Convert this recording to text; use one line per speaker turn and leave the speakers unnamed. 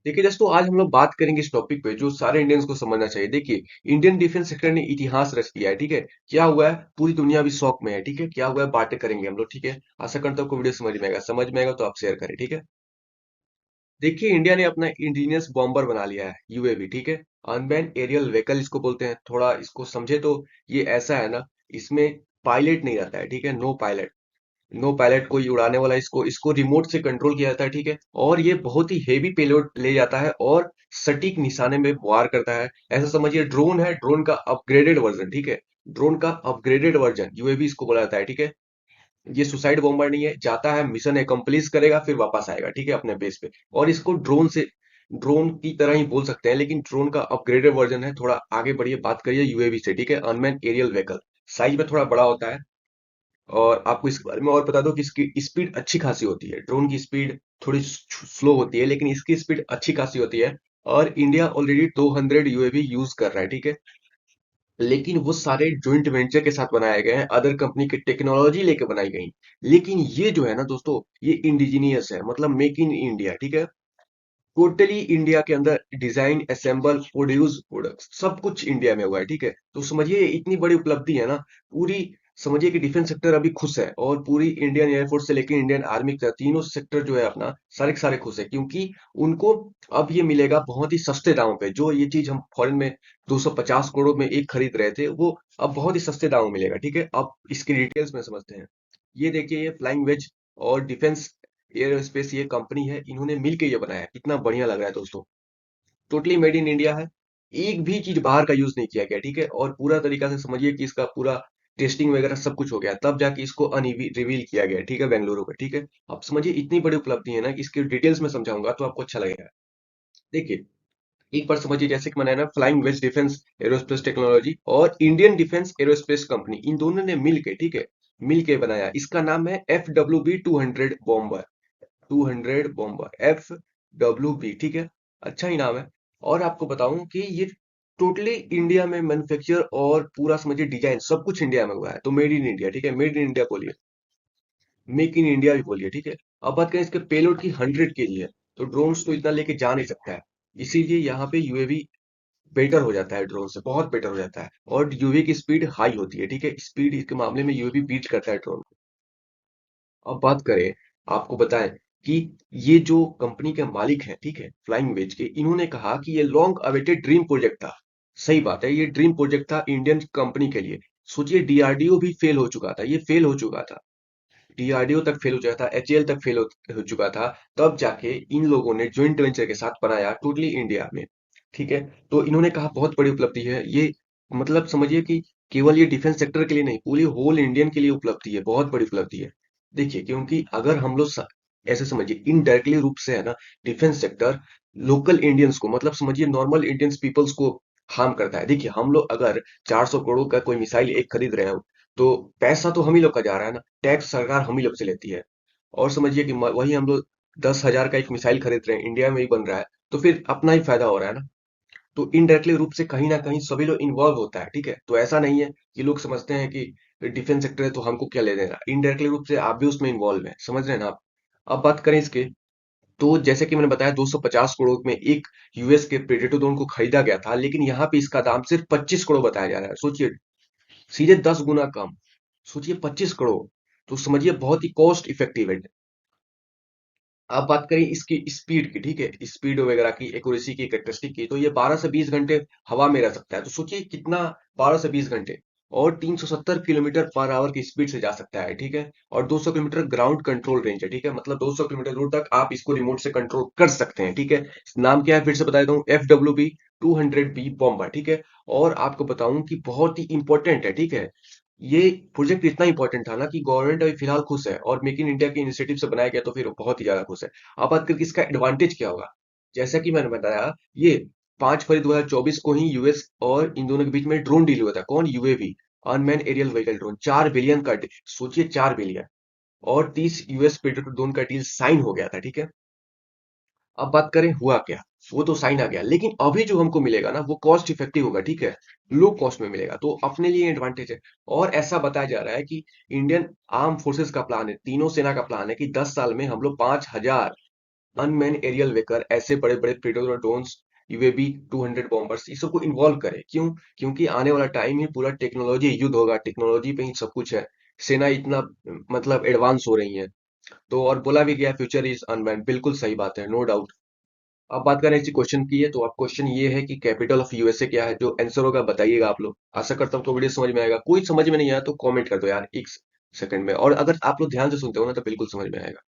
देखिए दोस्तों, आज हम लोग बात करेंगे इस टॉपिक पे जो सारे इंडियंस को समझना चाहिए। देखिए, इंडियन डिफेंस सेक्टर ने इतिहास रच दिया है। ठीक है, क्या हुआ है पूरी दुनिया अभी शौक में है। ठीक है, क्या हुआ है बातें करेंगे हम लोग। ठीक है, आशा करता हूँ आपको वीडियो समझ में आएगा तो आप शेयर करें। ठीक है, देखिए इंडिया ने अपना इंडिजिनियस बॉम्बर बना लिया है, यूएवी। ठीक है, अनमैन्ड एरियल व्हीकल इसको बोलते हैं। थोड़ा इसको समझे तो ये ऐसा है ना, इसमें पायलट नहीं रहता है। ठीक है, नो पायलट कोई उड़ाने वाला, इसको इसको रिमोट से कंट्रोल किया जाता है। ठीक है, और ये बहुत ही हेवी पेलोड ले जाता है और सटीक निशाने में वार करता है। ऐसा समझिए ड्रोन है, ड्रोन का अपग्रेडेड वर्जन। ठीक है, ड्रोन का अपग्रेडेड वर्जन यूएवी इसको बोला जाता है। ठीक है, ये सुसाइड बॉम्बर नहीं है, जाता है मिशन एकम्प्लिश करेगा फिर वापस आएगा। ठीक है, अपने बेस पे। और इसको ड्रोन की तरह ही बोल सकते हैं, लेकिन ड्रोन का अपग्रेडेड वर्जन है। थोड़ा आगे बढ़िए, बात करिए यूएवी से। ठीक है, अनमैन एरियल व्हीकल साइज में थोड़ा बड़ा होता है। और आपको इस बारे में और बता दो कि इसकी स्पीड अच्छी खासी होती है। ड्रोन की स्पीड थोड़ी स्लो होती है, लेकिन इसकी स्पीड अच्छी खासी होती है। और इंडिया ऑलरेडी 200 यूएवी यूज कर रहा है। ठीक है, लेकिन वो सारे जॉइंट वेंचर के साथ बनाए गए हैं, अदर कंपनी की टेक्नोलॉजी लेके बनाई गई। लेकिन ये जो है ना दोस्तों, ये इंडिजीनियस है, मतलब मेक इन इंडिया। ठीक है, टोटली इंडिया के अंदर डिजाइन, असेंबल, प्रोड्यूस, प्रोडक्ट सब कुछ इंडिया में हुआ है। ठीक है, तो समझिए इतनी बड़ी उपलब्धि है ना पूरी। समझिए कि डिफेंस सेक्टर अभी खुश है, और पूरी इंडियन एयरफोर्स से लेकर इंडियन आर्मी तक तीनों सेक्टर जो है अपना, सारे के सारे खुश है, क्योंकि उनको अब ये मिलेगा बहुत ही सस्ते दामों पे। जो ये चीज हम फॉरेन में 250 करोड़ में एक खरीद रहे थे, वो अब बहुत ही सस्ते दामों में मिलेगा। ठीक है, अब इसकी डिटेल्स में समझते हैं। ये देखिए, ये फ्लाइंग वेज और डिफेंस एयरोस्पेस ये कंपनी है, इन्होंने मिलके ये बनाया है। कितना बढ़िया लग रहा है दोस्तों। टोटली मेड इन इंडिया है, एक भी चीज बाहर का यूज नहीं किया गया। ठीक है, और पूरा तरीका से समझिए कि इसका पूरा टेस्टिंग वगैरह सब कुछ हो गया, तब जाके इसको रिवील किया गया। ठीक है, बेंगलुरु में। ठीक है, आप समझिए इतनी बड़ी उपलब्धि है ना कि इसकी डिटेल्स में समझाऊंगा तो आपको अच्छा लगेगा। देखिए, एक बार समझिए, जैसे कि मैंने ना Flying Wedge Defence Aerospace Technology और इंडियन डिफेंस एरोस्पेस कंपनी, इन दोनों ने मिलके, ठीक है, मिलके बनाया। इसका नाम है FWB-200 बॉम्बर। 200 bomber, FWB। ठीक है, अच्छा ही नाम है। और आपको बताऊं कि ये टोटली इंडिया में मैन्युफैक्चर और पूरा समझिए डिजाइन सब कुछ इंडिया में हुआ है। तो मेड इन इंडिया। ठीक है, मेड इन इंडिया बोलिए, मेक इन इंडिया भी बोलिए। ठीक है, अब बात करें इसके पेलोड की, 100 kg है। तो ड्रोन्स तो इतना लेके जा नहीं सकता है, इसीलिए यहाँ पे यूएवी बेटर हो जाता है, ड्रोन से बहुत बेटर हो जाता है। और यूवी की स्पीड हाई होती है। ठीक है, स्पीड के मामले में यूवी बीट करता है ड्रोन को। अब बात करें, आपको बताएं कि ये जो कंपनी के मालिक हैं, ठीक है, फ्लाइंग वेज के, इन्होंने कहा कि ये लॉन्ग अवेटेड ड्रीम प्रोजेक्ट था। सही बात है, ये ड्रीम प्रोजेक्ट था इंडियन कंपनी के लिए। सोचिए, डीआरडीओ भी फेल हो चुका था, ये फेल हो चुका था। डीआरडीओ तक फेल हो चुका था, एचएएल तक फेल हो चुका था। तब जाके इन लोगों ने ज्वाइंट वेंचर के साथ बनाया, टोटली इंडिया में। ठीक है, तो इन्होंने कहा बहुत बड़ी उपलब्धि है ये। मतलब समझिए कि केवल ये डिफेंस सेक्टर के लिए नहीं, पूरी होल इंडियन के लिए उपलब्धि है, बहुत बड़ी उपलब्धि है। देखिए, क्योंकि अगर हम लोग ऐसे समझिए इनडायरेक्टली रूप से है ना, डिफेंस सेक्टर लोकल इंडियंस को, मतलब समझिए नॉर्मल इंडियंस पीपल्स को हार्म करता है। देखिए, हम लोग अगर 400 करोड़ का कोई मिसाइल एक खरीद रहे हैं, तो पैसा तो हम ही लोग का जा रहा है ना, टैक्स सरकार हम ही लोग से लेती है। और समझिए कि वही हम लोग 10,000 का एक मिसाइल खरीद रहे हैं, इंडिया में ही बन रहा है, तो फिर अपना ही फायदा हो रहा है ना। तो इनडायरेक्टली रूप से कहीं ना कहीं सभी लोग इन्वॉल्व होता है। ठीक है, तो ऐसा नहीं है कि लोग समझते हैं कि डिफेंस सेक्टर है तो हमको क्या ले देना। इनडायरेक्टली रूप से आप भी उसमें इन्वॉल्व है, समझ रहे हैं ना आप। अब बात करें इसके, तो जैसे कि मैंने बताया 250 करोड़ में एक यूएस के प्रेडेटर ड्रोन को खरीदा गया था, लेकिन यहाँ पे इसका दाम सिर्फ 25 करोड़ बताया जा रहा है। सोचिए, सीधे 10 गुना कम। सोचिए 25 करोड़, तो समझिए बहुत ही कॉस्ट इफेक्टिव है। अब बात करें इसकी स्पीड की, ठीक है, स्पीड वगैरह की, एक्यूरेसी की, कैरेक्टरिस्टिक की, तो ये 12 से 20 घंटे हवा में रह सकता है। तो सोचिए कितना, 12 से 20 घंटे, और 370 किलोमीटर पर आवर की स्पीड से जा सकता है। ठीक है, और 200 किलोमीटर ग्राउंड कंट्रोल रेंज है। ठीक है, मतलब 200 किलोमीटर दूर तक आप इसको रिमोट से कंट्रोल कर सकते हैं। ठीक है, नाम क्या है फिर से बता देता हूँ, FWB-200B बॉम्बर। ठीक है, और आपको बताऊं कि बहुत ही इंपॉर्टेंट है। ठीक है, ये प्रोजेक्ट इतना इंपॉर्टेंट था ना कि गवर्नमेंट अभी फिलहाल खुश है, और मेक इन इंडिया के इनिशिएटिव से बनाया गया तो फिर बहुत ही ज्यादा खुश है। अब बात करके इसका एडवांटेज क्या होगा, जैसा कि मैंने बताया, ये 5 फरवरी 2024 को ही यूएस और इन दोनों के बीच में ड्रोन डील हुआ था। कौन, UAV, unmanned aerial vehicle drone, 4 billion का सोचिए 4 बिलियन, और 30 यूएस प्रेडेटर ड्रोन का डील साइन हो गया था। ठीक है, अब बात करें हुआ क्या, वो तो साइन आ गया, लेकिन अभी जो हमको मिलेगा ना वो कॉस्ट इफेक्टिव होगा। ठीक है, लो कॉस्ट में मिलेगा, तो अपने लिए एडवांटेज है। और ऐसा बताया जा रहा है कि इंडियन आर्म फोर्सेस का प्लान है, तीनों सेना का प्लान है कि 10 साल में हम लोग 5,000 अनमैन एरियल व्हीकल, ऐसे बड़े बड़े प्रेडेटर ड्रोन्स, यूएवी 200 बॉम्बर्स, ये सबको इन्वॉल्व करे। क्यों? क्योंकि आने वाला टाइम ही पूरा टेक्नोलॉजी युद्ध होगा, टेक्नोलॉजी पे ही सब कुछ है। सेना इतना मतलब एडवांस हो रही है। तो और बोला भी गया फ्यूचर इज अनमैन, बिल्कुल सही बात है, नो डाउट। अब बात करें इसी क्वेश्चन की है, तो आप क्वेश्चन ये है कि कैपिटल ऑफ यूएसए क्या है, जो आंसर होगा बताइएगा आप लोग। आशा करता हूँ तो वीडियो समझ में आएगा। कोई समझ में नहीं आया तो कमेंट कर दो यार, एक सेकंड में। और अगर आप लोग ध्यान से सुनते हो ना तो बिल्कुल समझ में आएगा।